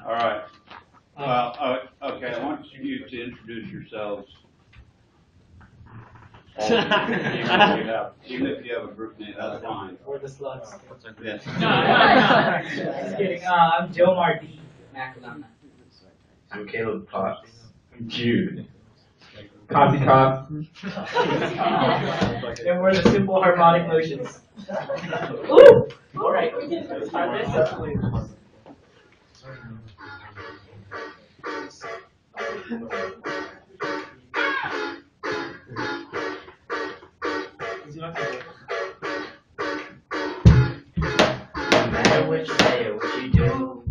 All right. Well, okay. I want you to introduce yourselves. Even if you have a group name, that's fine. Or the slugs. Yes. Just kidding. I'm Joe Marty. Macalana. I'm Caleb Potts. I'm Jude. Coffee Cop. And we're the simple harmonic motions. Ooh! Alright. Let's start this. No matter what you say or what you do,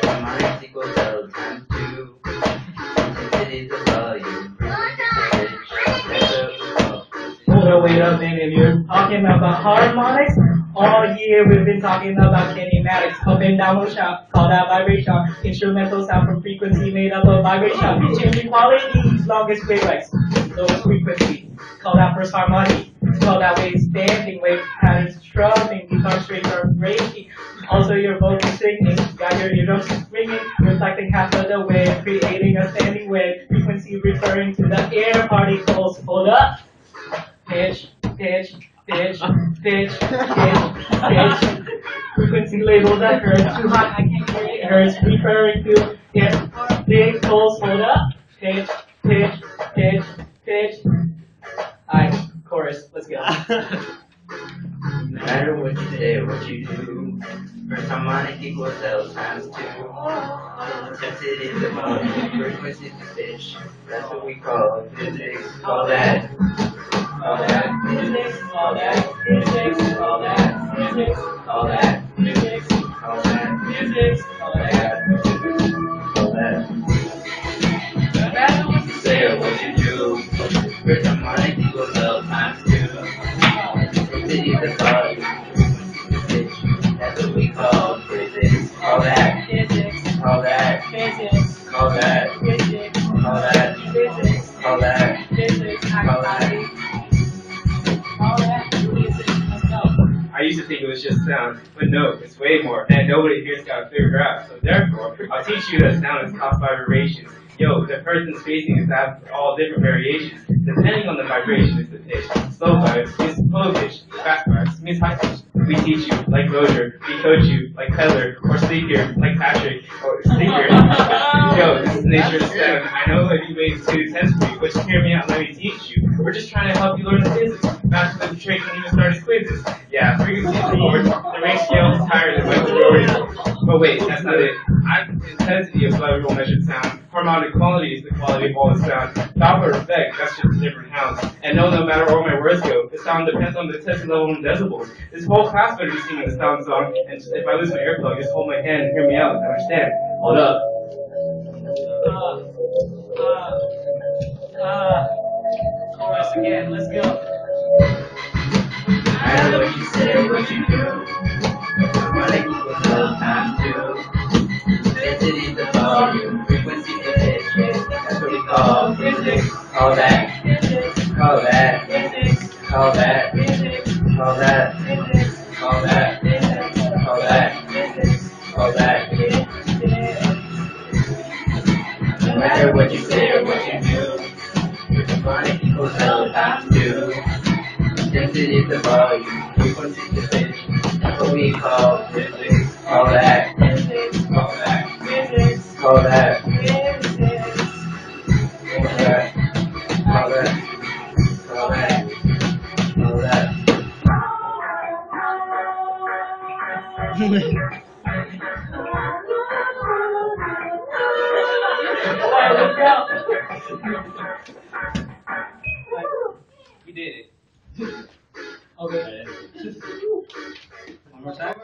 harmonics equals L times 2. Intensity the volume, frequency the pitch. That's what we call Hold on, wait up, baby. If you're talking about harmonics, all year we've been talking about kinematics. Up and down motion, call that vibration. Instrumental sound from frequency made up of vibration. Changing qualities, longest wavelengths, lowest frequency. Call that first harmony. Call that wave standing, wave patterns strumming, guitar strings are breaking. Also your vocal singing, got your eardrums ringing, reflecting half of the wave, creating a standing wave. Frequency referring to the air particles. Hold up. Pitch, pitch, pitch, pitch, pitch, pitch. Frequency labeled at hertz. Too hot, I can't hear it. Hertz referring to air particles. Hold up. Pitch, pitch, pitch, pitch. Alright, chorus. Let's go. No matter what you say or what you do, first harmonic equals L times 2. Intensity the volume, frequency the pitch. That's what we call physics. Call that. Call that. Physics, call that. Physics, call that. Physics, Call that. physics, Call that. physics, call that. Call that. No matter what you say or what you do, first harmonic equals L times 2. Intensity the volume, frequency the pitch. That's what we call physics. Call that. Physics, Call that. physics, Call that. physics, Call that. physics, Call that. physics, Call that. all that, physics, let's go. I used to think it was just sound, but no, it's way more, and nobody here's got to figure out. So therefore, I'll teach you that sound is caused by vibrations. Yo, the person's spacing is have all different variations. Depending on the vibration is the pitch. Slow vibes means low pitch. Fast vibes means high pitch. We teach you like Roger. We coach you like Peddler. Or Sleepier like Patrick. Or Sleepier. Yo, this is the nature of the sound. I know it may be too intense for you, but just hear me out and let me teach you. We're just trying to help you learn the physics. Master the trick and even start his quizzes. Yeah, frequency is lower. The range scale is higher than my majority. But wait, that's not it. Intensity is level measured sound. Harmonic quality is the quality of all the sound. Doppler effect, that's just a different house. And no matter where my words go, the sound depends on the testing level in decibels. This whole class better be singing the sound song, and if I lose my earplug, just hold my hand and hear me out and understand. Hold up. Chorus again, let's go. No matter what you say or what you do, harmonic equals L times 2. Intensity the volume, frequency the pitch. That's what we call physics. Call that. Physics, Call that. physics, Call that. physics, Call that. physics, Call that. physics, Call that. physics, Call that. physics. No matter what you say or what you do, harmonic equals L times 2. Intensity the volume, frequency the pitch. That's what we call physics. Call that. Physics, Call that. physics, Call that. physics. Call that. Call that. Call that. Call that. Alright, let's go. You did it. Okay. One more time.